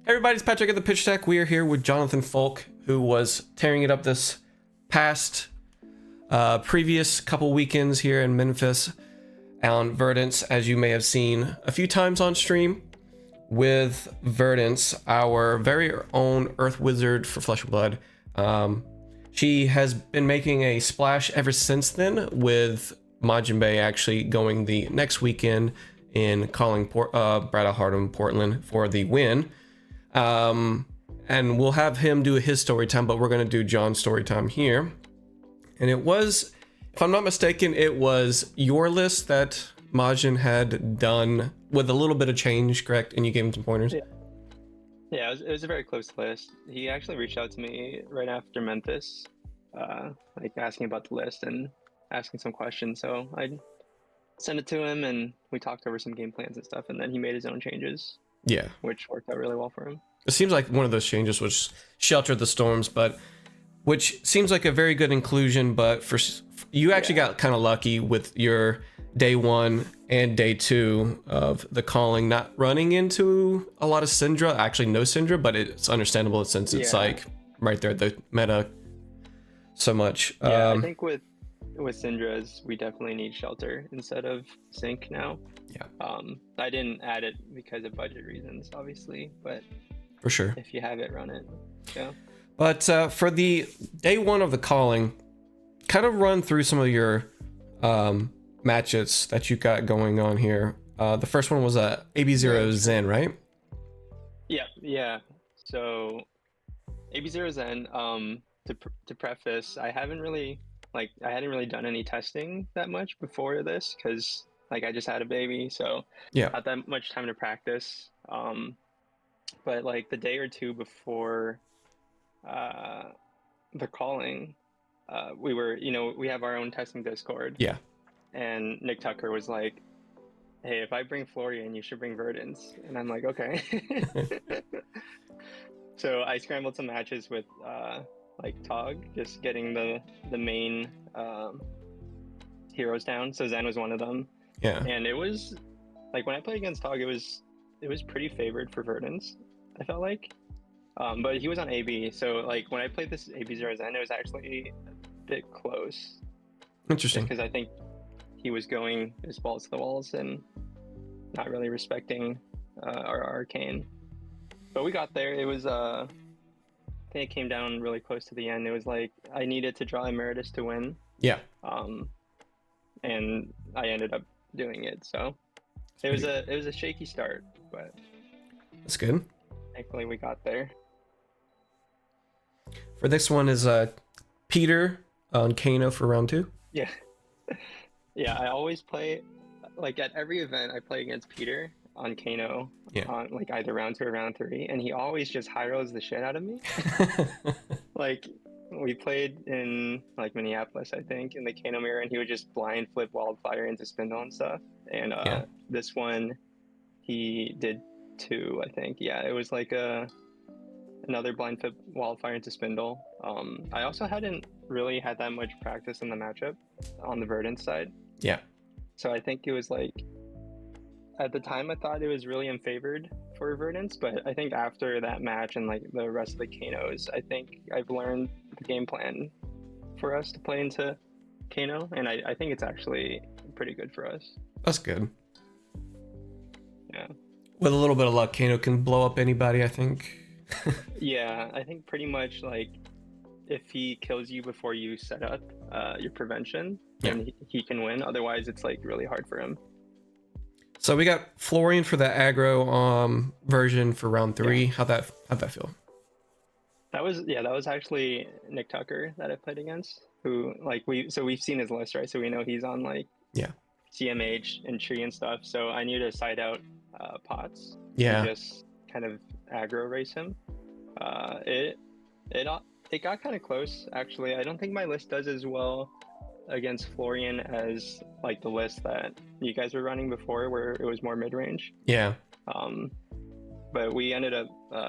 Everybody's Patrick at the Pitch Deck. We are here with Jonathan Fouk, who was tearing it up this past previous couple weekends here in Memphis on Verdance, as you may have seen a few times on stream with Verdance, our very own Earth Wizard for Flesh and Blood. She has been making a splash ever since then, with Majin Bay actually going the next weekend in calling Brad Hardened Portland for the win. And we'll have him do his story time, but we're going to do John's story time here. And it was, if I'm not mistaken, it was your list that Majin had done with a little bit of change, correct? And you gave him some pointers? Yeah, it was a very close list. He actually reached out to me right after Memphis, like asking about the list and asking some questions. So I sent it to him and we talked over some game plans and stuff, and then he made his own changes. Yeah. Which worked out really well for him. It seems like one of those changes was Shelter the Storms, but which seems like a very good inclusion, but for you actually got kind of lucky with your day 1 and day 2 of the calling not running into a lot of Syndra. Actually no Syndra, but it's understandable since it's like right there at the meta so much. I think with Syndra's we definitely need Shelter instead of Sync now. I didn't add it because of budget reasons, obviously, but for sure, if you have it, run it. But for the day 1 of the calling, kind of run through some of your matches that you got going on here. The first one was a AB0 Zen, right? Yeah. So AB0 Zen, to preface, I hadn't really done any testing that much before this because I just had a baby, so not that much time to practice. But the day or two before the calling, we were, we have our own testing Discord. Yeah. And Nick Tucker was like, "Hey, if I bring Florian, you should bring Verdance." And I'm like, "Okay." So I scrambled some matches with Tog, just getting the main heroes down. So Zen was one of them. Yeah. And it was when I played against Tog, it was pretty favored for Verdance, I felt like. But he was on AB, so when I played this AB0 Zen, it was actually a bit close. Interesting. Because I think he was going his balls to the walls and not really respecting our arcane. But we got there. It was I think it came down really close to the end. It was I needed to draw Emeritus to win. Yeah. And I ended up doing it. So it was a shaky start, but that's good. Thankfully we got there. For this one is Peter on Kano for round 2. Yeah. Yeah, I always play at every event I play against Peter on Kano on either round 2 or round 3, and he always just high rolls the shit out of me. We played in Minneapolis, I think, in the Kano mirror, and he would just blind flip Wildfire into Spindle and stuff. And this one he did 2, I think. Yeah, it was another blind flip Wildfire into Spindle. I also hadn't really had that much practice in the matchup on the Verdance side. Yeah. So I think it was at the time I thought it was really unfavored for Verdance, but I think after that match and the rest of the Kanos, I think I've learned the game plan for us to play into Kano, and I think it's actually pretty good for us. That's good. Yeah. With a little bit of luck, Kano can blow up anybody, I think. Yeah, I think pretty much if he kills you before you set up your prevention, then he can win. Otherwise, it's really hard for him. So we got Florian for the aggro version for round 3. How'd that feel? That was actually Nick Tucker that I played against. Who we've seen his list, right? So we know he's on CMH and tree and stuff. So I knew to side out pots. Yeah. Just kind of aggro race him. It got kind of close, actually. I don't think my list does as well against Florian as the list that you guys were running before, where it was more mid-range. Yeah. But we ended up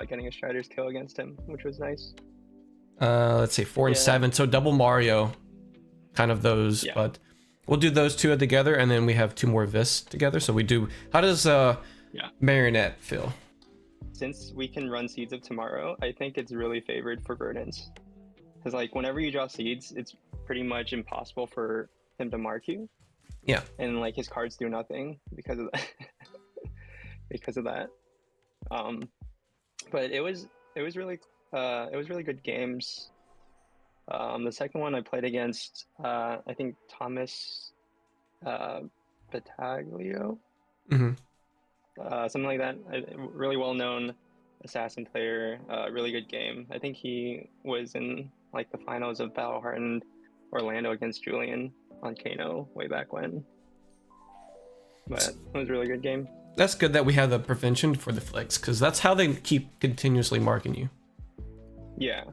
getting a Strider's kill against him, which was nice. Let's see, 4 and 7, so double Mario, kind of those. But we'll do those 2 together, and then we have 2 more Vis together. So we do. How does Marionette feel? since we can run Seeds of Tomorrow, I think it's really favored for Verdance. Because like whenever you draw Seeds, it's pretty much impossible for him to mark you. Yeah. And like his cards do nothing because of that. because of that. But it was really good games. The second one I played against I think Thomas Battaglio, something like that. Really well known assassin player. Really good game. I think he was in like the finals of Battle Hardened Orlando against Julian on Kano way back when. But it was a really good game. That's good that we have the prevention for the flicks, because that's how they keep continuously marking you. Yeah.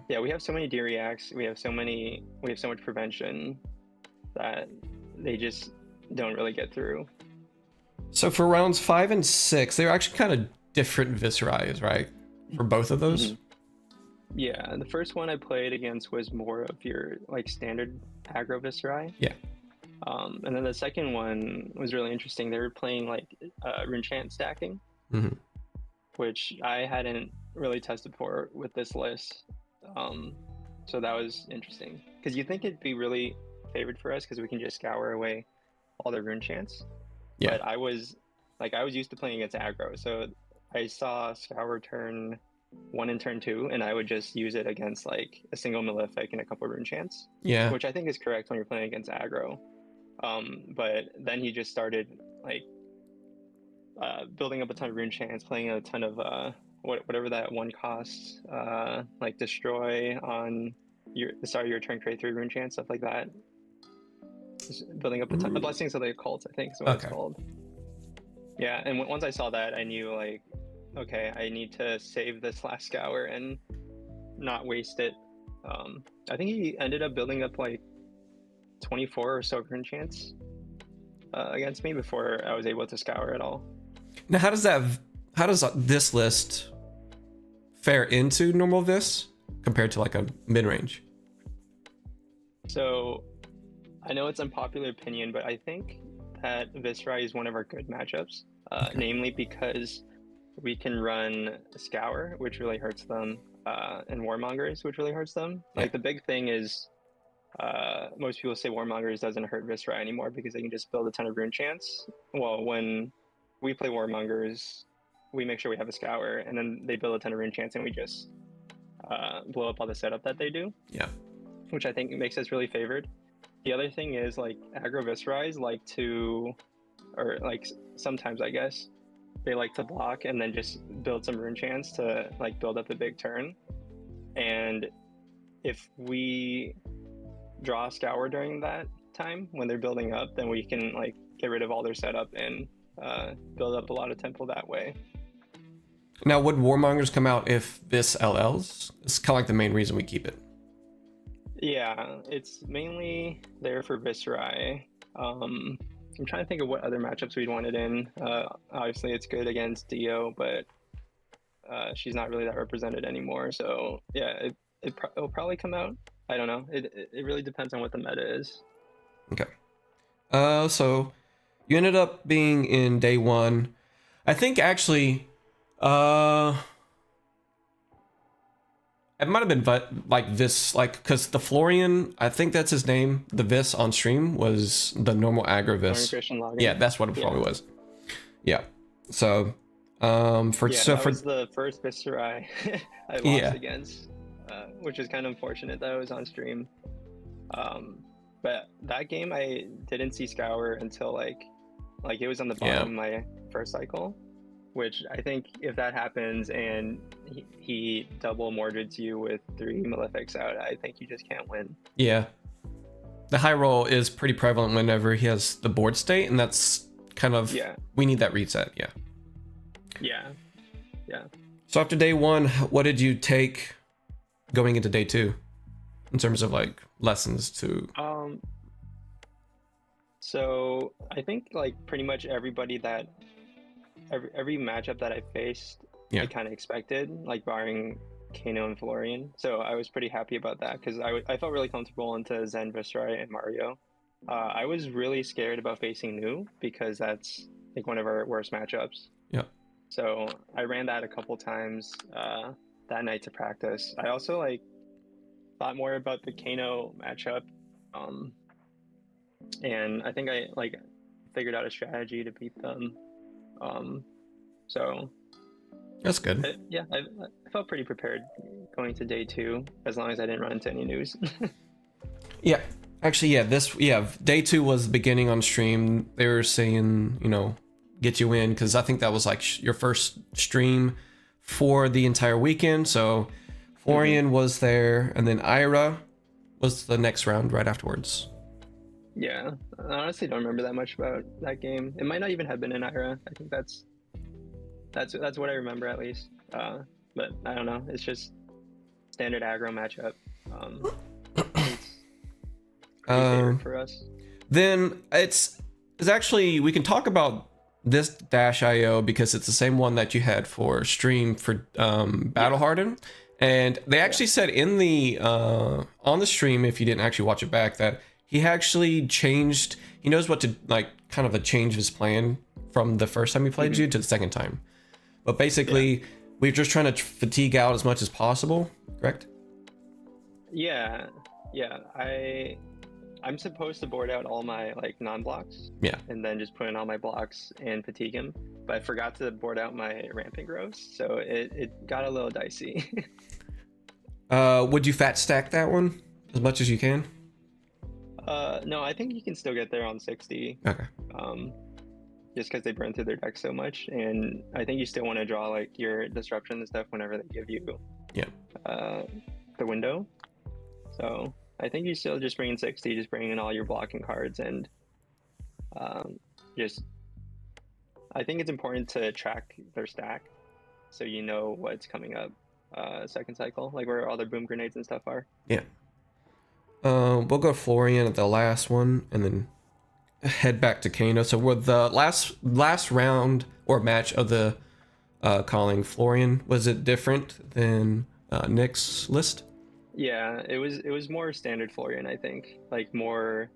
Yeah, we have so many D-reacts, we have so much prevention that they just don't really get through. So for rounds 5 and 6, they're actually kind of different Viscerais, right? For both of those? Yeah, the first one I played against was more of your like standard aggro Viscerai. Yeah. And then the second one was really interesting. They were playing like Runechant stacking, which I hadn't really tested for with this list. So that was interesting because you think it'd be really favored for us because we can just scour away all the Runechants. Yeah. But I was used to playing against aggro, so I saw scour turn 1 and turn 2, and I would just use it against like a single Malefic and a couple Runechants. Yeah. Which I think is correct when you're playing against aggro. But then he just started like building up a ton of Runechants, playing a ton of whatever that one costs, like destroy on your turn, create 3 Runechants, stuff like that. Just building up a ton of blessings of the occult, I think is what it's called. Yeah, and once I saw that, I knew like, okay, I need to save this last scour and not waste it. I think he ended up building up like 24 or so Runechants against me before I was able to scour at all. Now, how does this list fare into normal Vis compared to like a mid-range? So I know it's unpopular opinion, but I think that Viscerai is one of our good matchups, namely because we can run Scour, which really hurts them, and Warmongers, which really hurts them. Like the big thing is most people say Warmongers doesn't hurt Viscerai anymore because they can just build a ton of Runechants. Well, when we play Warmongers, we make sure we have a Scour, and then they build a ton of Runechants, and we just blow up all the setup that they do. Yeah. Which I think makes us really favored. The other thing is like aggro Viscerais like to, or like sometimes I guess, they like to block and then just build some Runechants to like build up a big turn. And if we draw a Scour during that time when they're building up, then we can like get rid of all their setup and build up a lot of tempo that way. Now, would Warmongers come out if this LLs? It's kind of like the main reason we keep it. Yeah, it's mainly there for Viscerai. I'm trying to think of what other matchups we'd want it in. Obviously, it's good against Dio, but she's not really that represented anymore. So yeah, it'll probably come out. I don't know. It really depends on what the meta is. Okay. So you ended up being in day 1. I think actually, it might have been like this, like, because the Florian, I think that's his name, the Vis on stream was the normal aggro Vis. Yeah, that's what it probably was. Yeah. So, that was the first Viscerai I lost against, which is kind of unfortunate that I was on stream. But that game I didn't see Scour until like it was on the bottom of my first cycle. Which I think if that happens and he double Mordreds you with 3 Malefics out, I think you just can't win. Yeah. The high roll is pretty prevalent whenever he has the board state, and that's kind of, we need that reset, Yeah. So after day 1, what did you take going into day 2 in terms of like lessons to... So I think like pretty much everybody that every matchup that I faced, I kind of expected, like barring Kano and Florian. So I was pretty happy about that because I felt really comfortable into Zen, Viscerai, and Mario. I was really scared about facing Nu because that's like one of our worst matchups. Yeah. So I ran that a couple times that night to practice. I also like thought more about the Kano matchup, um, and I think I like figured out a strategy to beat them. Um, so That's good. I felt pretty prepared going to day 2, as long as I didn't run into any news. Yeah, actually, day 2 was the beginning on stream. They were saying, get you in, because I think that was like your first stream for the entire weekend. So Florian was there, and then Ira was the next round right afterwards. Yeah, I honestly don't remember that much about that game. It might not even have been in Ira. I think that's what I remember at least. But I don't know. It's just standard aggro matchup. It's pretty favorite for us. Then it's actually, we can talk about this Dash IO because it's the same one that you had for stream for Battle Hardened. And they actually said in the on the stream, if you didn't actually watch it back, that he actually changed. He knows what to like, kind of a change his plan from the first time he played you to the second time. But basically, we're just trying to fatigue out as much as possible. Correct? Yeah. I'm supposed to board out all my like non-blocks. Yeah. And then just put in all my blocks and fatigue him. But I forgot to board out my rampant growths, so it got a little dicey. Would you fat stack that one as much as you can? No, I think you can still get there on 60. Okay. Just because they burn through their deck so much, and I think you still want to draw like your disruption and stuff whenever they give you the window. So I think you still just bring in 60, just bring in all your blocking cards, and I think it's important to track their stack so you know what's coming up second cycle, like where all their boom grenades and stuff are. Yeah. We'll go Florian at the last one, and then head back to Kano. So we're the last round or match of the calling. Florian, was it different than Nick's list? Yeah, it was more standard Florian, I think, like more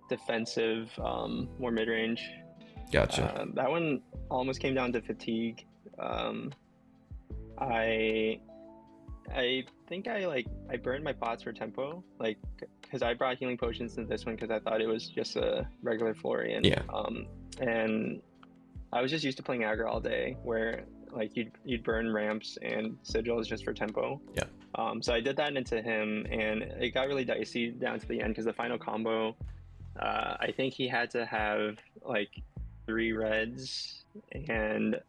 defensive, more mid range. Gotcha. That one almost came down to fatigue. I think I burned my pots for tempo, like because I brought healing potions into this one because I thought it was just a regular Florian. Yeah. And I was just used to playing aggro all day, where like you'd burn ramps and sigils just for tempo. Yeah. So I did that into him, and it got really dicey down to the end because the final combo, I think he had to have like 3 reds and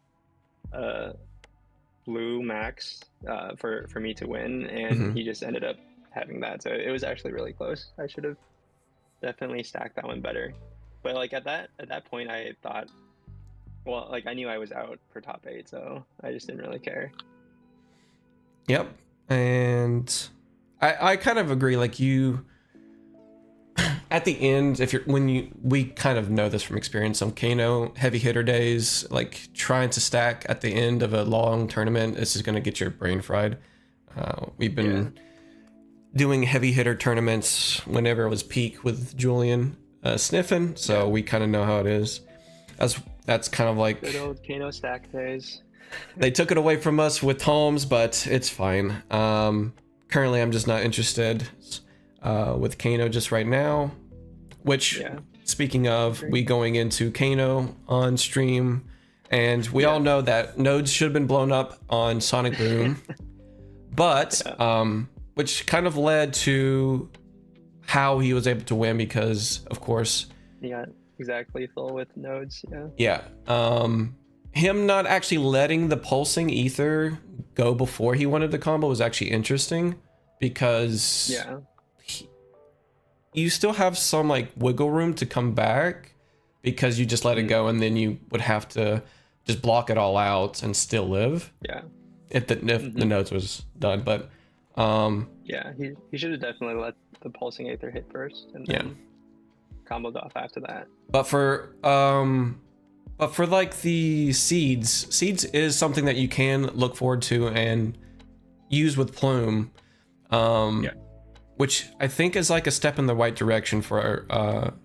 blue max for me to win, and he just ended up having that. So it was actually really close. I should have definitely stacked that one better. But like at that point, I thought, well, like I knew I was out for top 8, so I just didn't really care. Yep. And I kind of agree. Like you, at the end, we kind of know this from experience on Kano heavy hitter days, like trying to stack at the end of a long tournament, this is going to get your brain fried. We've been doing heavy hitter tournaments whenever it was peak with Julian sniffing, so we kind of know how it is. That's kind of like good old Kano stack days. They took it away from us with Holmes, but it's fine. Currently, I'm just not interested with Kano just right now. Which, speaking of, we going into Kano on stream, and we all know that nodes should have been blown up on Sonic Boom, but which kind of led to how he was able to win because, of course, he got exactly full with nodes. Him not actually letting the pulsing ether go before he wanted the combo was actually interesting because you still have some like wiggle room to come back because you just let it go, and then you would have to just block it all out and still live. If the nodes was done, but he should have definitely let the pulsing ether hit first and then comboed off after that. But for like the seeds is something that you can look forward to and use with Plume, which I think is like a step in the right direction for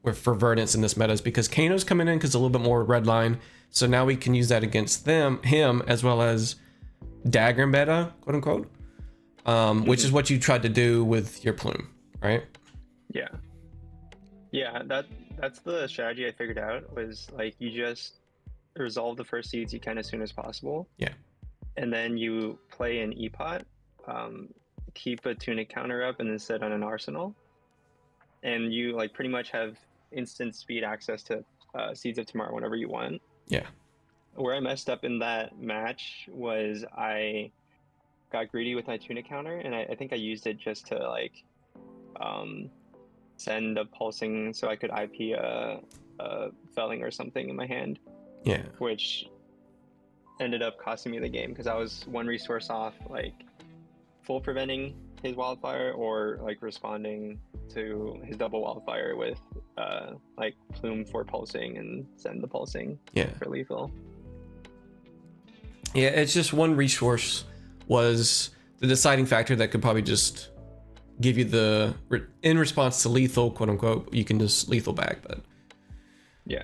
Verdance in this meta, is because Kano's coming in because a little bit more red line. So now we can use that against him, as well as dagger meta, quote unquote, which is what you tried to do with your plume, right? Yeah, that's the strategy I figured out, was like you just resolve the first seeds you can as soon as possible. Yeah. And then you play an E-pot, keep a tunic counter up, and then sit on an arsenal. And you like pretty much have instant speed access to Seeds of Tomorrow whenever you want. Yeah. Where I messed up in that match was I got greedy with my tunic counter, and I think I used it just to like send a pulsing so I could IP a felling or something in my hand. Yeah. Which ended up costing me the game because I was one resource off, like full preventing his wildfire or like responding to his double wildfire with like plume for pulsing and send the pulsing for lethal. Yeah, it's just one resource was the deciding factor that could probably just give you the in response to lethal, quote unquote, you can just lethal back. But yeah,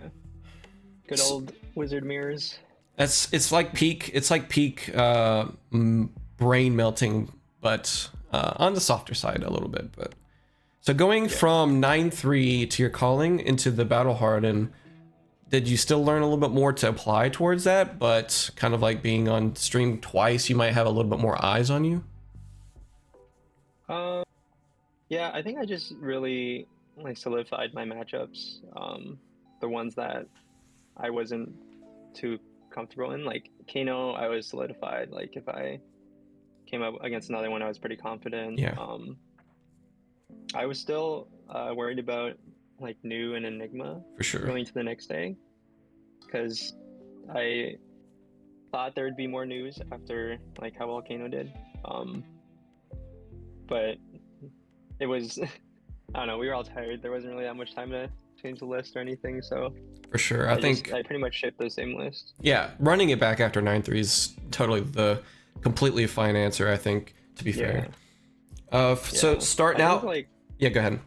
good old wizard mirrors. It's like peak brain melting, but on the softer side a little bit. But so going from 9-3 to your calling into the battle harden, did you still learn a little bit more to apply towards that? But kind of like being on stream twice, you might have a little bit more eyes on you. Yeah, I think I just really like solidified my matchups. The ones that I wasn't too comfortable in, like Kano, I was solidified. Like if I came up against another one, I was pretty confident. Yeah. I was still worried about like New and Enigma For sure. going to the next day, because I thought there would be more news after like how well Kano did. But it was, I don't know, we were all tired. There wasn't really that much time to change the list or anything, so for sure. I think I pretty much shipped the same list. Yeah, running it back after 9-3 is totally the completely fine answer, I think, to be fair. So starting out, like, yeah, go ahead.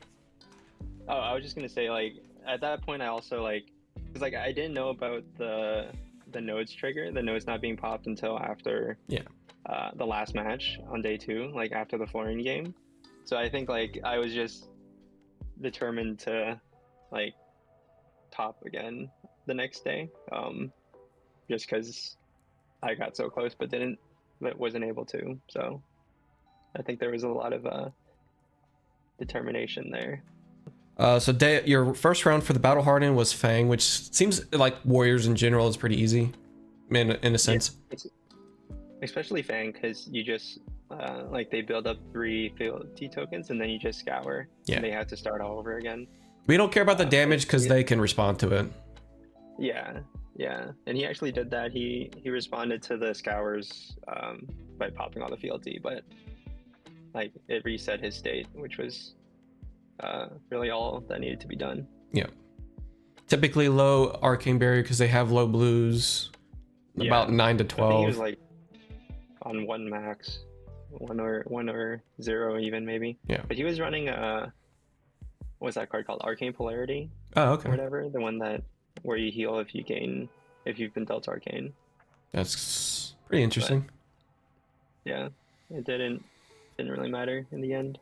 Oh, I was just gonna say, like, at that point I also like, because like I didn't know about the nodes trigger, the nodes not being popped until after the last match on day 2, like after the flooring game. So I think like I was just determined to like top again the next day, just because I got so close but wasn't able to. So I think there was a lot of determination there. So your first round for the battle harden was Fang, which seems like warriors in general is pretty easy, in a sense. Yeah, especially Fang, because you just like they build up 3 fealty tokens and then you just scour. Yeah. And they have to start all over again. We don't care about the damage because they can respond to it. Yeah, yeah, and he actually did that. He responded to the scours by popping all the fealty, but like it reset his state, which was really all that needed to be done. Yeah. Typically low arcane barrier because they have low blues, about 9 to 12. I think he was like on 1 max, 1 or 0 even maybe. Yeah. But he was running what's that card called? Arcane Polarity. Oh, okay. Or whatever, the one that where you heal if you've been dealt arcane. That's pretty interesting. But, yeah, it didn't really matter in the end.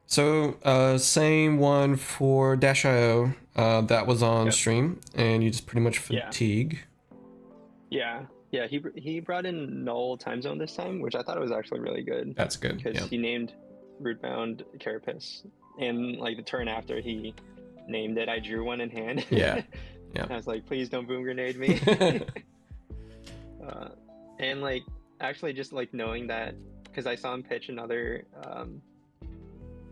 So same one for Dash.io, that was on stream, and you just pretty much fatigue. Yeah, he brought in null time zone this time, which I thought was actually really good. That's good, because he named Rootbound Carapace, and like the turn after he named it, I drew one in hand. Yeah. I was like, please don't boom grenade me. And like actually just like knowing that, because I saw him pitch another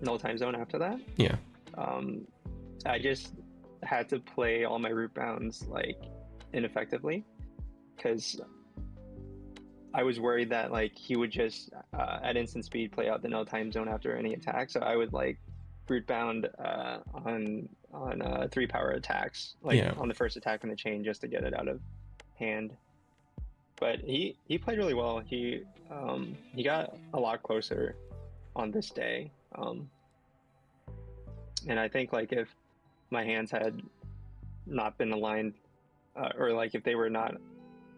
null time zone after that. Yeah. I just had to play all my root bounds like ineffectively, because I was worried that like he would just at instant speed play out the null time zone after any attack. So I would like root bound on 3 power attacks, like on the first attack in the chain, just to get it out of hand. But he played really well. He got a lot closer on this day, and I think like if my hands had not been aligned, or like if they were not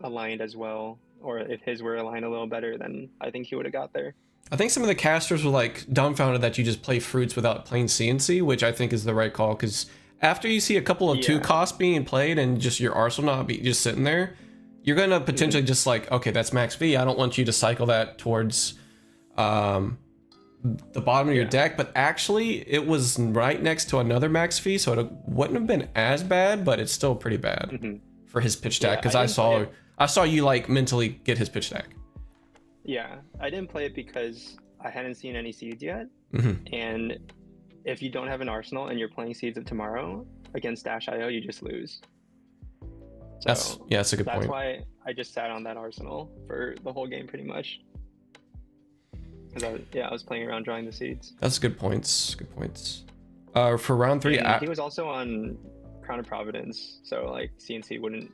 aligned as well, or if his were aligned a little better, then I think he would have got there. I think some of the casters were like dumbfounded that you just play fruits without playing CNC, which I think is the right call, because after you see a couple of 2 costs being played and just your arsenal not be just sitting there, you're gonna potentially just like, okay, that's max V. I don't want you to cycle that towards the bottom of your deck, but actually it was right next to another max V, so it wouldn't have been as bad, but it's still pretty bad for his pitch deck, because I saw you like mentally get his pitch deck. Yeah, I didn't play it because I hadn't seen any seeds yet, and if you don't have an arsenal and you're playing Seeds of Tomorrow against Dash.io, you just lose. So that's a good point. That's why I just sat on that arsenal for the whole game pretty much. Because I was playing around drawing the seeds. That's good points. Good points. For round 3, he was also on Crown of Providence, so like CNC wouldn't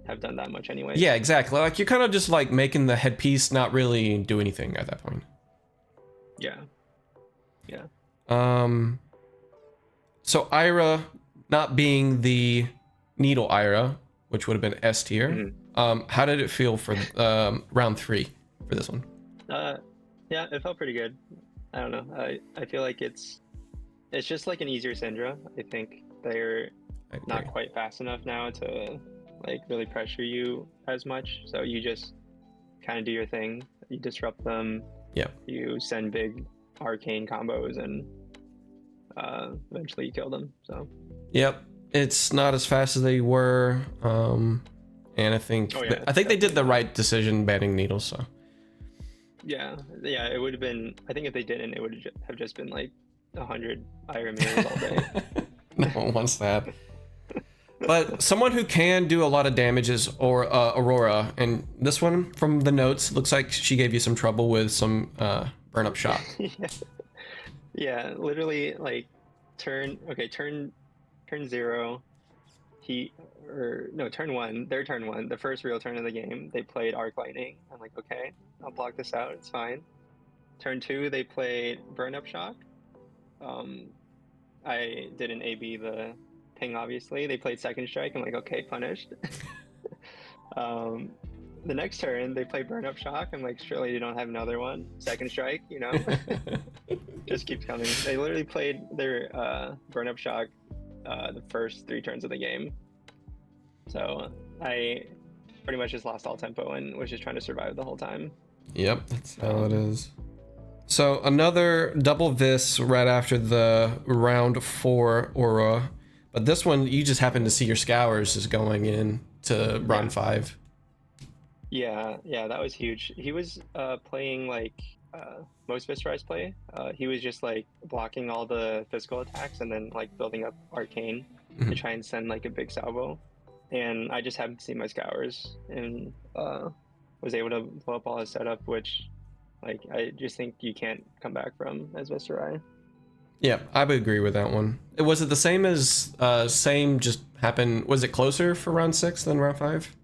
have done that much anyway. Yeah, exactly. Like you're kind of just like making the headpiece not really do anything at that point. Yeah. So Ira, not being the Needle Ira, which would have been S tier. How did it feel for round 3 for this one? Yeah, it felt pretty good. I don't know. I feel like it's just like an easier Syndra. I think they're not quite fast enough now to like really pressure you as much. So you just kind of do your thing. You disrupt them. Yep. You send big arcane combos and eventually you kill them. So. Yep. It's not as fast as they were. And I think they did the right decision banning needles. So. Yeah, it would have been. I think if they didn't, it would have just been like 100 Ira mirrors all day. No one wants that. But someone who can do a lot of damage is Aurora, and this one from the notes looks like she gave you some trouble with some burn up shock. Yeah, literally like turn 0. Turn 1, their turn 1, the first real turn of the game, they played Arc Lightning. I'm like, okay, I'll block this out, it's fine. Turn 2, they played Burn Up Shock. I didn't AB the ping, obviously. They played Second Strike. I'm like, okay, punished. The next turn, they play Burn Up Shock. I'm like, surely they don't have another one. Second Strike, just keeps coming. They literally played their Burn Up Shock the first 3 turns of the game. So I pretty much just lost all tempo and was just trying to survive the whole time. Yep, that's how it is. So another double Vis right after the round 4 Aura, but this one you just happen to see your Scours is going in to round 5. Yeah, that was huge. He was playing like most Viscerized play. He was just like blocking all the physical attacks and then like building up Arcane to try and send like a big salvo. And I just happened to see my Scours and was able to blow up all his setup, which like I just think you can't come back from as Viscerai. Yeah, I would agree with that one. Was it the same as just happened? Was it closer for round 6 than round 5?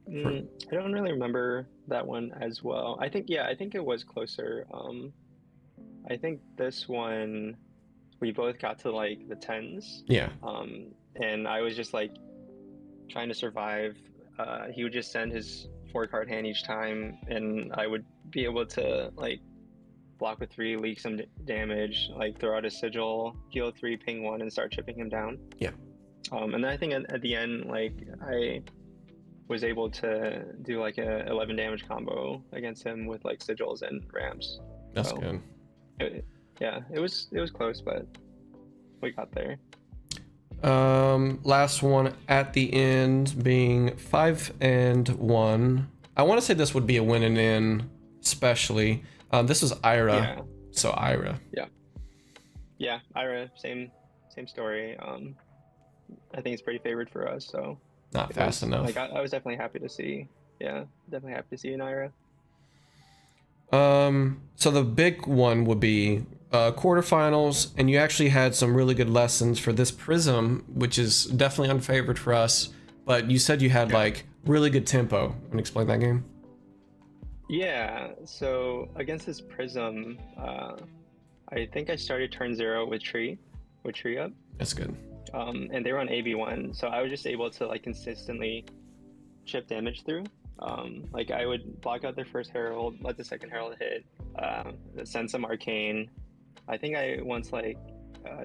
I don't really remember that one as well. I think it was closer. I think this one we both got to like the 10s. Yeah. And I was just like trying to survive. He would just send his 4-card hand each time, and I would be able to like block with 3, leak some damage, like throw out a sigil, heal 3, ping 1, and start chipping him down. Yeah. And then I think at the end, like I was able to do like a 11 damage combo against him with like sigils and ramps. That's good. It was close, but we got there. Last one at the end being 5-1. I want to say this would be a win and in, especially. This is Ira. Yeah. So Ira. Yeah, Ira, same story. I think it's pretty favored for us, so not fast enough. Like I was definitely happy to see. Yeah, definitely happy to see an Ira. So the big one would be quarterfinals, and you actually had some really good lessons for this Prism, which is definitely unfavored for us. But you said you had like really good tempo. Want to explain that game? Yeah. So against this Prism, I think I started turn 0 with tree up. That's good. And they were on AB1, so I was just able to like consistently chip damage through. Like I would block out their first herald, let the second herald hit, send some arcane. I think I once like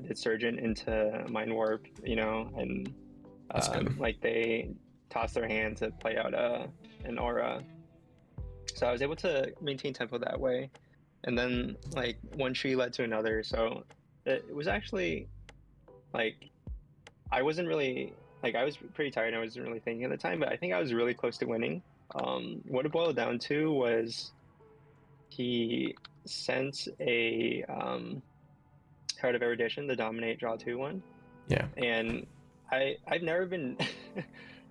did Surgeon into Mind Warp, you know, and That's good. like they tossed their hand to play out an aura. So I was able to maintain tempo that way. And then like one tree led to another. So it was actually like I wasn't really like I was pretty tired and I wasn't really thinking at the time, but I think I was really close to winning. What it boiled down to was he sent a Card of Erudition, the Dominate Draw 2 one. Yeah. And I've never been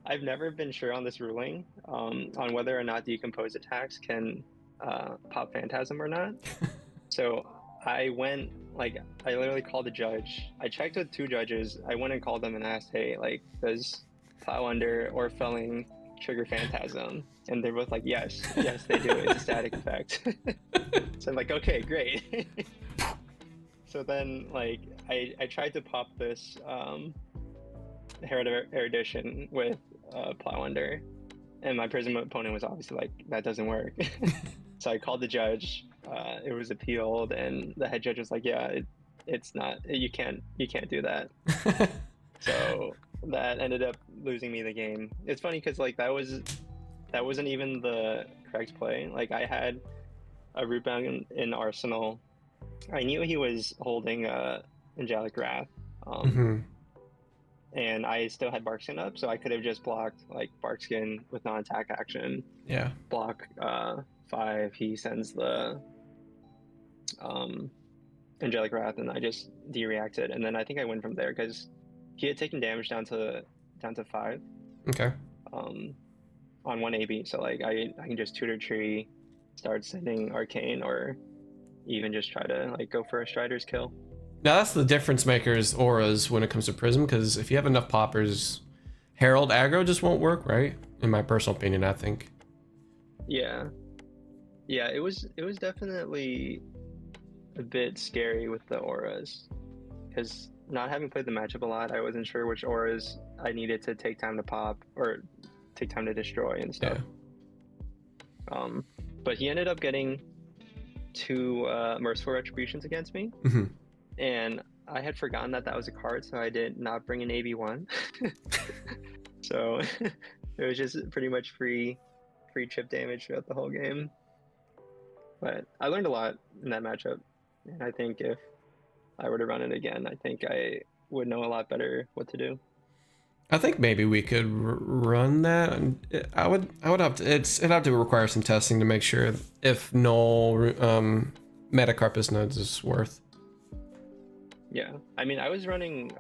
I've never been sure on this ruling on whether or not decompose attacks can pop Phantasm or not. So I went like I literally called the judge. I checked with 2 judges. I went and called them and asked, hey, like does Plow Under or Felling trigger Phantasm? And they're both like, yes, they do. It's a static effect. So I'm like, okay, great. So then like I tried to pop this Herald of Erudition with Plow Under, and my Prism opponent was obviously like, that doesn't work. So I called the judge. It was appealed, and the head judge was like, yeah, it's not. You can't do that. So that ended up losing me the game. It's funny because like that wasn't even the correct play. Like I had a Rootbound in Arsenal. I knew he was holding Angelic Wrath, and I still had Barkskin up, so I could have just blocked like Barkskin with non-attack action. Yeah. Block 5. He sends the Angelic Wrath, and I just de-reacted, and then I think I win from there because he had taken damage down to 5. Okay. On 1 AB, so like I can just tutor tree, start sending arcane, or even just try to like go for a Strider's kill. Now that's the difference makers auras when it comes to Prism, because if you have enough poppers, Herald aggro just won't work, right? In my personal opinion, I think. Yeah, it was definitely a bit scary with the auras, because not having played the matchup a lot, I wasn't sure which auras I needed to take time to pop or take time to destroy and stuff. Yeah. But he ended up getting 2 Merciful Retributions against me, and I had forgotten that was a card, so I did not bring an AB1. So it was just pretty much free chip damage throughout the whole game. But I learned a lot in that matchup, and I think if I were to run it again, I think I would know a lot better what to do. I think maybe we could run that. I would have to. It'd have to require some testing to make sure if null Metacarpus nodes is worth. Yeah, I mean, I was running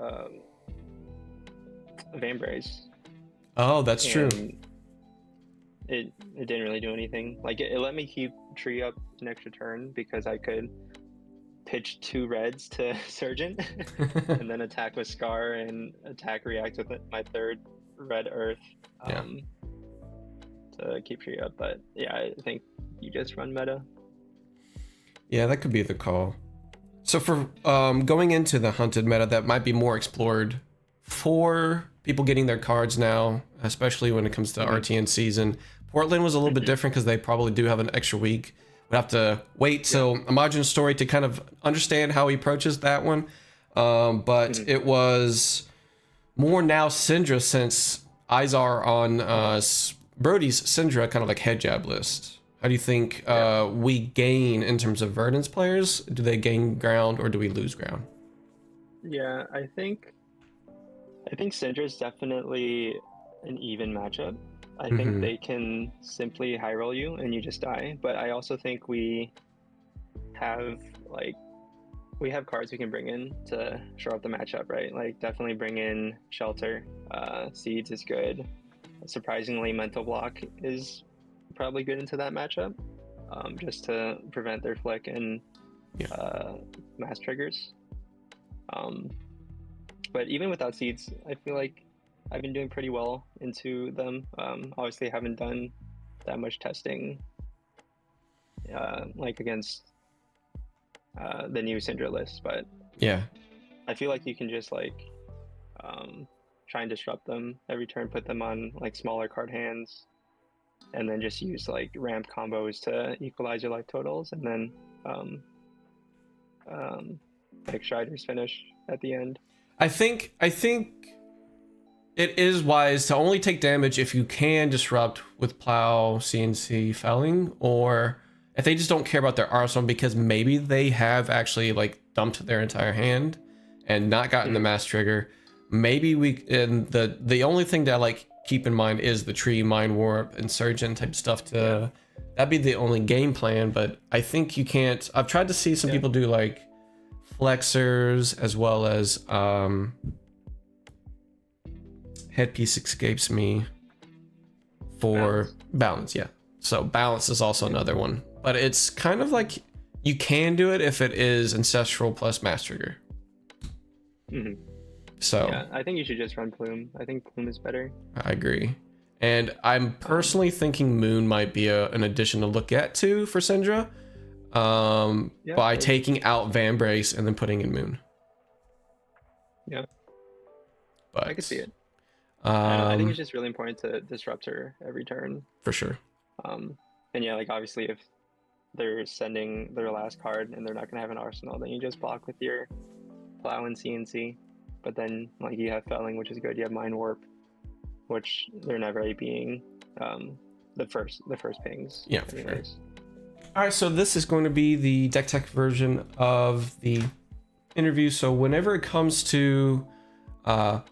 Vambrace. Oh, that's true. It didn't really do anything. Like it let me keep tree up an extra turn because I could pitch 2 reds to Surgeon and then attack with Scar and attack react with my 3rd red Earth to keep tree up. But yeah, I think you just run meta. Yeah, that could be the call. So for going into the hunted meta that might be more explored for people getting their cards now, especially when it comes to RTN season, Portland was a little bit different because they probably do have an extra week. We'd have to wait till Imagine's story to kind of understand how he approaches that one. But it was more now Syndra, since Izar on Brody's Syndra kind of like head jab list. How do you think we gain in terms of Verdance players? Do they gain ground or do we lose ground? Yeah, I think Syndra is definitely an even matchup. I think they can simply high roll you and you just die. But I also think we have cards we can bring in to shore up the matchup, right? Like definitely bring in Shelter. Seeds is good. Surprisingly, Mental Block is probably good into that matchup, just to prevent their flick and mass triggers. But even without Seeds, I feel like I've been doing pretty well into them. Obviously, haven't done that much testing, like against the new Syndra list, but yeah, I feel like you can just like try and disrupt them every turn, put them on like smaller card hands, and then just use like ramp combos to equalize your life totals, and then like Strider's finish at the end. I think it is wise to only take damage if you can disrupt with Plow, CNC, Felling, or if they just don't care about their arsenal because maybe they have actually like dumped their entire hand and not gotten the mass trigger. Maybe and the only thing that I like keep in mind is the tree, mind warp, insurgent type stuff that'd be the only game plan. But I think you can't. I've tried to see some people do like flexors as well as headpiece escapes me for balance. Yeah, so balance is also another one, but it's kind of like you can do it if it is ancestral plus mass trigger. So yeah, I think you should just run Plume. I think Plume is better. I agree, and I'm personally thinking Moon might be an addition to look at too for Syndra, by taking out Vambrace and then putting in Moon. Yeah, but I could see it. I think it's just really important to disrupt her every turn. For sure. And yeah, like obviously if they're sending their last card and they're not gonna have an arsenal, then you just block with your Plow and CNC. But then like you have Felling, which is good. You have Mind Warp, which they're never being the first pings. Yeah, for sure. All right, so this is going to be the deck tech version of the interview. So whenever it comes to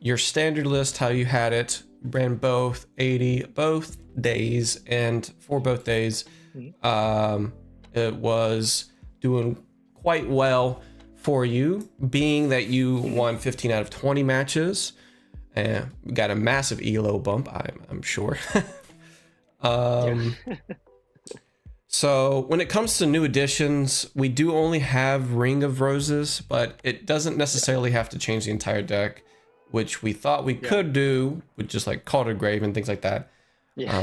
your standard list, how you had it, ran both 80 both days, and for both days, it was doing quite well for you, being that you won 15 out of 20 matches and got a massive elo bump, I'm sure. So when it comes to new additions, we do only have Ring of Roses, but it doesn't necessarily have to change the entire deck, which we thought we could do with just like Call to Grave and things like that. Getting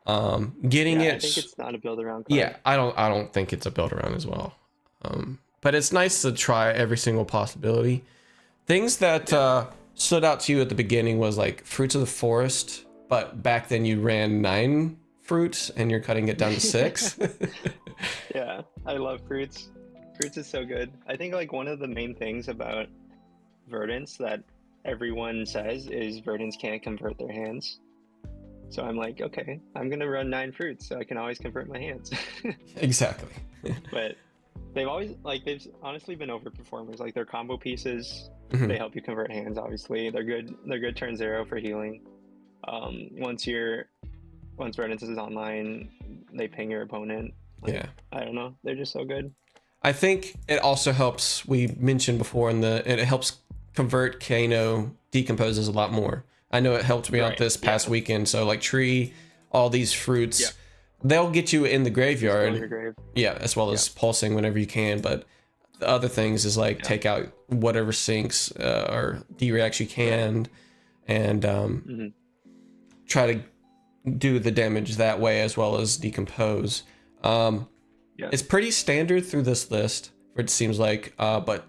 it. I think it's not a build around card. Yeah, I don't think it's a build around as well. But it's nice to try every single possibility. Things that stood out to you at the beginning was like Fruits of the Forest, but back then you ran 9 fruits and you're cutting it down to 6. Yeah, I love fruits. Fruits is so good. I think like one of the main things about Verdance that everyone says is Verdance can't convert their hands. So I'm like, okay, I'm gonna run 9 fruits so I can always convert my hands. Exactly. But they've honestly been overperformers. Like their combo pieces, they help you convert hands. Obviously, they're good turn 0 for healing. Once Verdance is online, they ping your opponent. Like, I don't know, they're just so good. I think it also helps. We mentioned before it helps convert Kano decomposes a lot more. I know it helped me out this past weekend. So like tree, all these fruits, they'll get you in the graveyard. Yeah, as well as pulsing whenever you can. But the other things is like take out whatever sinks or D-reacts you can, and try to do the damage that way as well as decompose. It's pretty standard through this list, it seems like, but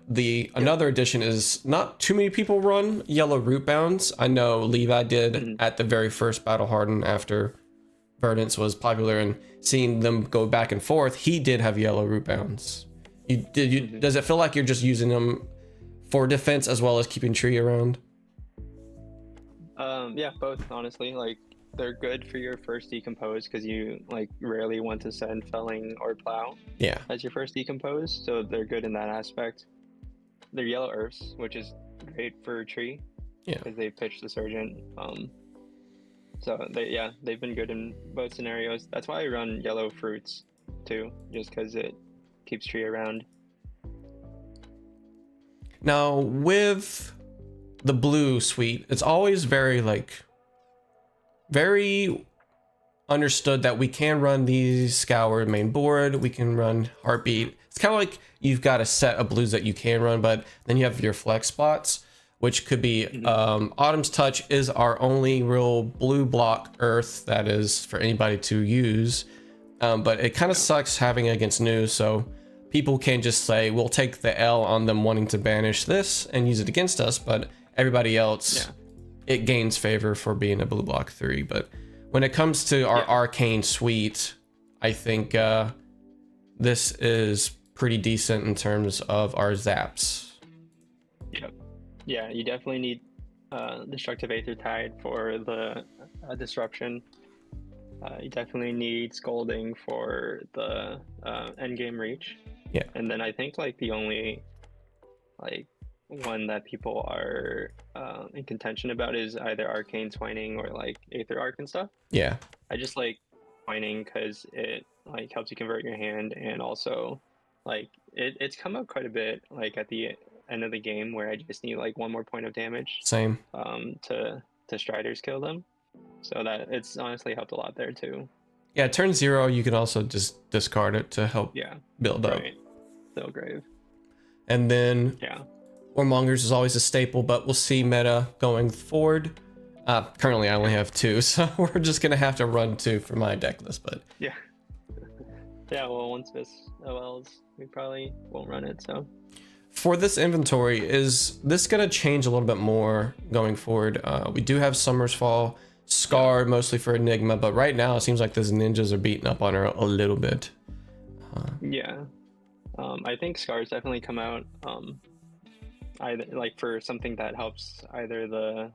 another addition is not too many people run yellow root bounds. I know Levi did at the very first battle harden after Verdance was popular, and seeing them go back and forth, he did have yellow root bounds. Does it feel like you're just using them for defense as well as keeping tree around? Yeah, both, honestly. Like they're good for your first decompose because you like rarely want to send Felling or Plow as your first decompose, so they're good in that aspect. They're yellow earths, which is great for tree because they pitch the Surgeon. So they've been good in both scenarios. That's why I run yellow fruits too, just because it keeps tree around. Now with the blue suite, it's always very understood that we can run these Scour main board, we can run Heartbeat. It's kind of like you've got a set of blues that you can run, but then you have your flex spots, which could be Autumn's Touch is our only real blue block earth that is for anybody to use, but it kind of sucks having it against new, so people can just say we'll take the L on them wanting to banish this and use it against us, but everybody else, Yeah. it gains favor for being a blue block 3. But when it comes to our arcane suite, I think this is pretty decent in terms of our zaps. Yep. Yeah, you definitely need Destructive Aether Tide for the disruption. You definitely need Scolding for the endgame reach. Yeah. And then I think like the only like one that people are in contention about is either Arcane Twining or like Aether Arc and stuff. Yeah. I just like Twining because it like helps you convert your hand, and also like it's come up quite a bit like at the end of the game where I just need like one more point of damage Same. to Striders kill them. So that it's honestly helped a lot there too. Yeah, turn 0, you can also just discard it to help build up. Right. Stillgrave. And then Warmongers is always a staple, but we'll see meta going forward. Currently, I only have 2, so we're just going to have to run 2 for my deck list. But yeah. Yeah, well, once this OLs, we probably won't run it, so. For this inventory, is this going to change a little bit more going forward? We do have Summer's Fall, Scar mostly for Enigma, but right now it seems like those ninjas are beating up on her a little bit. Yeah. I think Scar's definitely come out either like for something that helps either the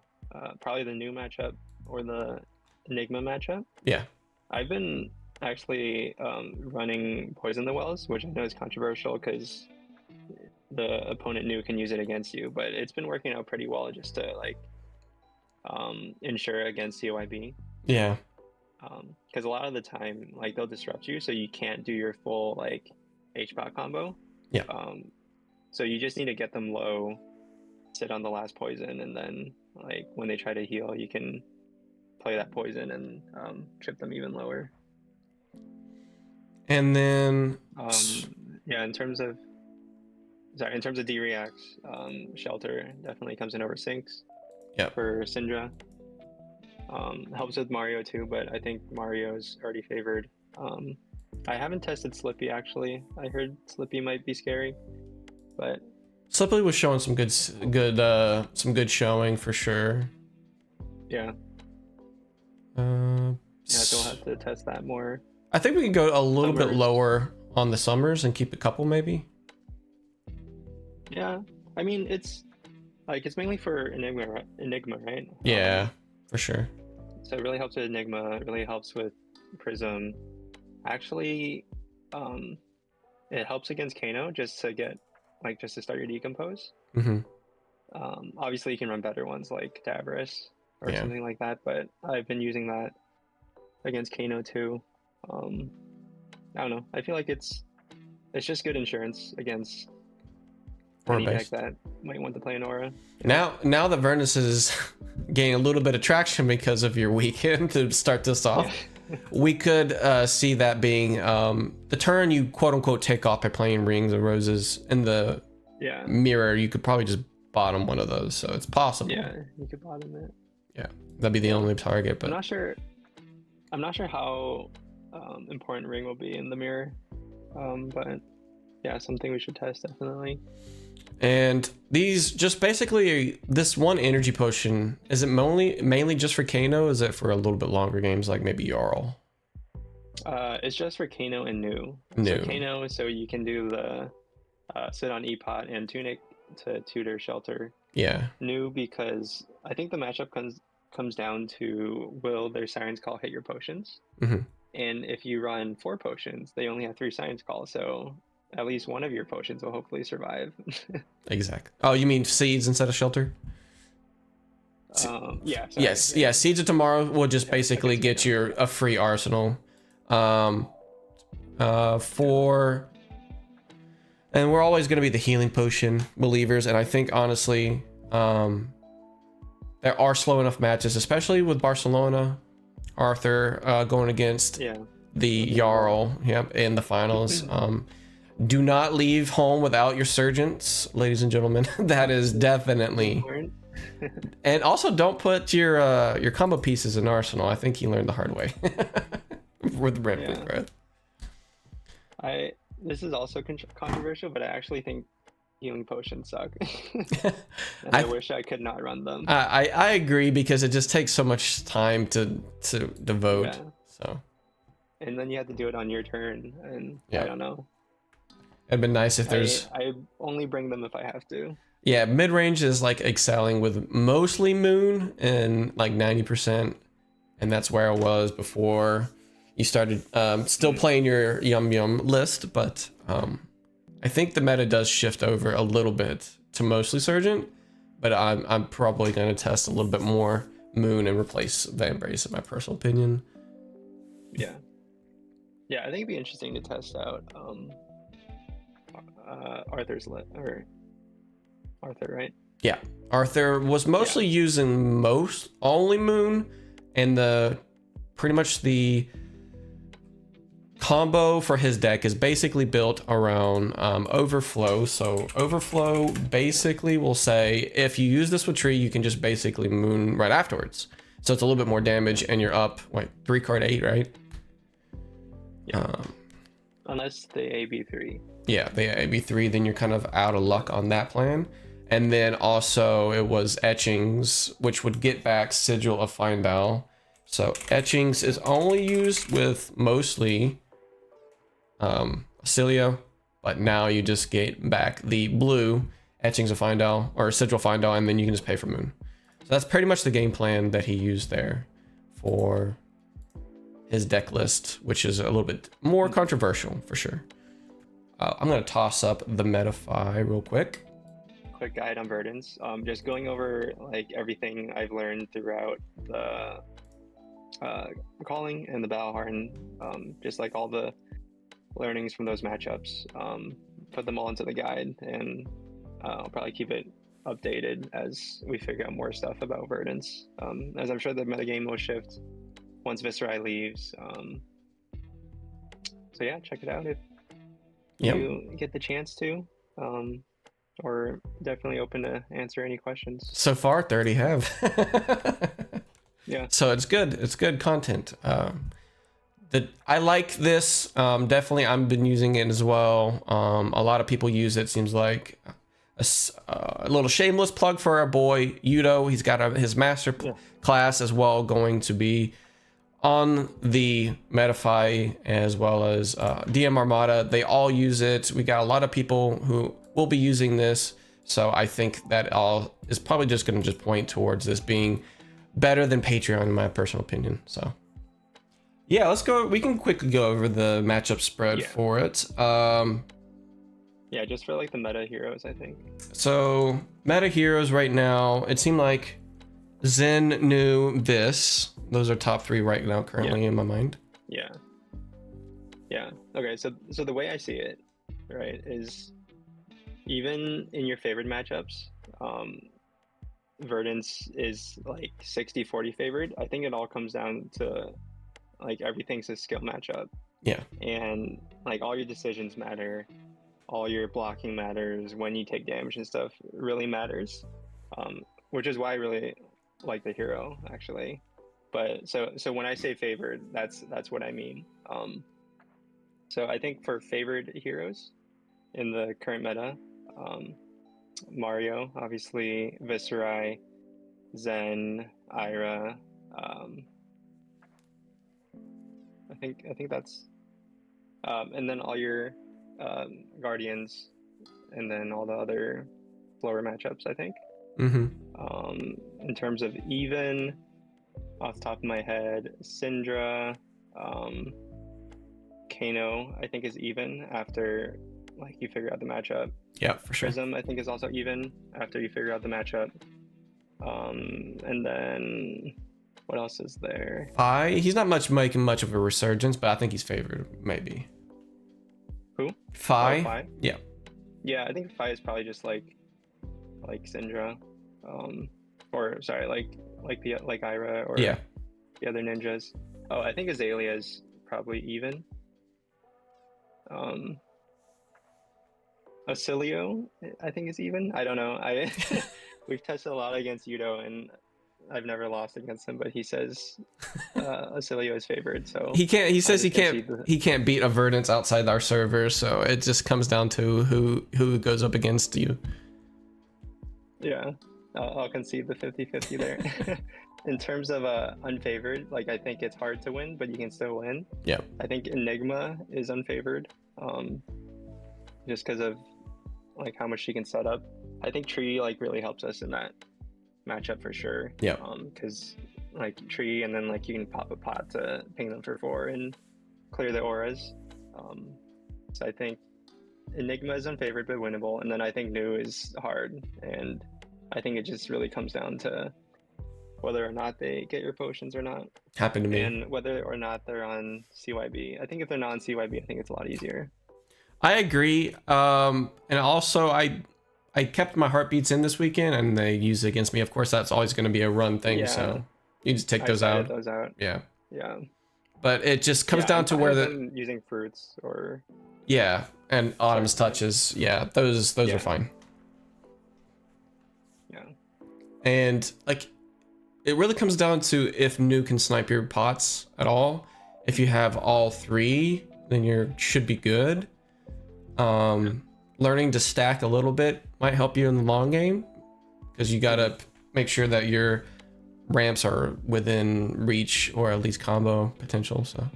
probably the new matchup or the Enigma matchup. Yeah. I've been actually running Poison the Wells, which I know is controversial because the opponent new can use it against you, but it's been working out pretty well just to like ensure against COIB. Yeah. Because a lot of the time, like they'll disrupt you, so you can't do your full like HBOT combo. Yeah. So you just need to get them low, sit on the last poison, and then like when they try to heal, you can play that poison and trip them even lower. And then yeah, in terms of D-reacts, Shelter definitely comes in over Sinks. Yeah. For Syndra. Helps with Mario too, but I think Mario's already favored. I haven't tested Slippy actually. I heard Slippy might be scary, but Slippy was showing some good showing for sure. Yeah. Yeah, still have to test that more. I think we can go a little bit lower on the Summers and keep a couple maybe. Yeah, I mean it's mainly for Enigma, right? Yeah, for sure. So it really helps with Enigma. It really helps with Prism. Actually, it helps against Kano just to start your decompose. Mm-hmm. Obviously, you can run better ones like Davros or something like that, but I've been using that against Kano too. I don't know. I feel like it's just good insurance against any deck that might want to play an Aura. Now that Verdance is gaining a little bit of traction because of your weekend to start this off, we could see that being the turn you quote unquote take off by playing Rings and Roses in the mirror. You could probably just bottom one of those, so it's possible. Yeah, you could bottom it. Yeah, that'd be the only target. But I'm not sure how important Ring will be in the mirror, but yeah, something we should test definitely. And these just basically this one energy potion, is it mainly just for Kano? Is it for a little bit longer games like maybe Jarl? It's just for Kano and New. So Kano, so you can do the sit on Epot and Tunic to tutor Shelter. Yeah. New because I think the matchup comes down to will their Siren's Call hit your potions? Mm-hmm. And if you run 4 potions, they only have 3 Siren's Call, so at least one of your potions will hopefully survive. Exactly. Oh, you mean Seeds instead of Shelter? Yeah. Yes. Yeah. Seeds of Tomorrow will just basically get you a free arsenal. And we're always going to be the healing potion believers, and I think honestly, there are slow enough matches, especially with Barcelona, Arthur going against the Jarl, in the finals. Do not leave home without your Surgeons, ladies and gentlemen. That is definitely. And also, don't put your combo pieces in Arsenal. I think he learned the hard way with Brentford. This is also controversial, but I actually think healing potions suck. And I I wish I could not run them. I agree because it just takes so much time to devote. Yeah. So And then you have to do it on your turn, and I yeah, don't know. it'd been nice if I there's I only bring them if I have to. yeah, mid range is like excelling with mostly moon and like 90%, and that's where I was before you started still playing your yum yum list, but I think the meta does shift over a little bit to mostly Surgeon, but I'm probably going to test a little bit more Moon and replace Van Brace in my personal opinion. Yeah. Yeah, I think it'd be interesting to test out Arthur's lit or Arthur, right? Yeah, Arthur was mostly using most only Moon, and the pretty much the combo for his deck is basically built around overflow. So overflow basically will say if you use this with tree, you can just basically moon right afterwards. So it's a little bit more damage, and you're up like 3 card 8, right? Yeah. Unless the AB3. Yeah, the AB3, then you're kind of out of luck on that plan. And then also it was etchings, which would get back Sigil of Findal. So etchings is only used with mostly Cilio, but now you just get back the blue etchings of Findal or Sigil Findal, and then you can just pay for Moon. So that's pretty much the game plan that he used there for his deck list, which is a little bit more controversial for sure. I'm gonna toss up the Metafy real quick. Quick guide on Verdance. Just going over like everything I've learned throughout the calling and the battle hardened, just like all the learnings from those matchups. Put them all into the guide, and I'll probably keep it updated as we figure out more stuff about Verdance. As I'm sure the metagame will shift once Viserai leaves. So yeah, check it out if you get the chance to. Or definitely open to answer any questions. So far, 30 have. Yeah. So it's good. It's good content. I like this. Definitely, I've been using it as well. A lot of people use it. Seems like a little shameless plug for our boy Yudo. He's got his master class as well, going to be on the Metafy as well as DM Armada. They all use it. We got a lot of people who will be using this, so I think that all is probably just going to just point towards this being better than Patreon in my personal opinion. So yeah, let's go. We can quickly go over the matchup spread for it. Yeah, just for like the meta heroes, I think. So meta heroes right now, it seemed like Zen knew this. Those are top 3 right now currently in my mind. Yeah. Okay, so the way I see it, right, is even in your favorite matchups, Verdance is like 60-40 favored. I think it all comes down to like everything's a skill matchup. Yeah. And like all your decisions matter, all your blocking matters, when you take damage and stuff really matters. Which is why I really like the hero actually. But so when I say favored, that's what I mean. So I think for favored heroes in the current meta, Mario, obviously, Viserai, Zen, Ira. I think that's, and then all your Guardians, and then all the other lower matchups. I think. In terms of even, off the top of my head, Syndra, Kano, I think is even after like you figure out the matchup. Yeah, for sure. Prism, I think, is also even after you figure out the matchup. And then what else is there? He's not making much of a resurgence, but I think he's favored maybe. Who? Fi? Oh, Fi? Yeah. Yeah, I think Fi is probably just like Syndra, or sorry, like Ira or the other ninjas. Oh, I think Azalea is probably even. Acilio, I think is even. I don't know. We've tested a lot against Yudo, and I've never lost against him, but he says Acilio is favored. So He can't. He says I'll he just can't. concede the- He can't beat a Verdance outside our server. So it just comes down to who goes up against you. Yeah, I'll concede the 50-50 there. In terms of unfavored, like I think it's hard to win, but you can still win. Yeah. I think Enigma is unfavored, just because of like how much she can set up. I think Tree like really helps us in that matchup for sure. Yeah. Because like Tree, and then like you can pop a pot to ping them for 4 and clear the auras. So I think Enigma is unfavored but winnable, and then I think New is hard, and I think it just really comes down to whether or not they get your potions or not, Happened to me. and whether or not they're on CYB. I think if they're not on CYB, I think it's a lot easier. I agree. And also I kept my heartbeats in this weekend, and they used it against me. Of course, that's always going to be a run thing. Yeah. So you just take I those cited out. those out. Yeah. Yeah. But it just comes Yeah, down I'm to fine where with the them using fruits or and Autumn's Sorry. touches. Yeah, those Yeah. are fine. yeah. And like it really comes down to if New can snipe your pots at all. If you have all 3, then you should be good. Learning to stack a little bit might help you in the long game, because you gotta make sure that your ramps are within reach or at least combo potential. So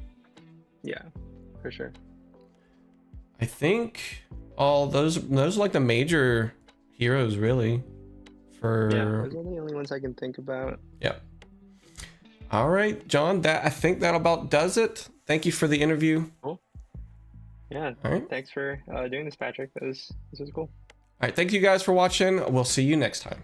Yeah, for sure. I think all those are like the major heroes really for Yeah, those are the only ones I can think about. yeah. All right, John, I think that about does it. Thank you for the interview. Cool. Yeah, All right. thanks for doing this, Patrick. This was cool. All right, thank you guys for watching. We'll see you next time.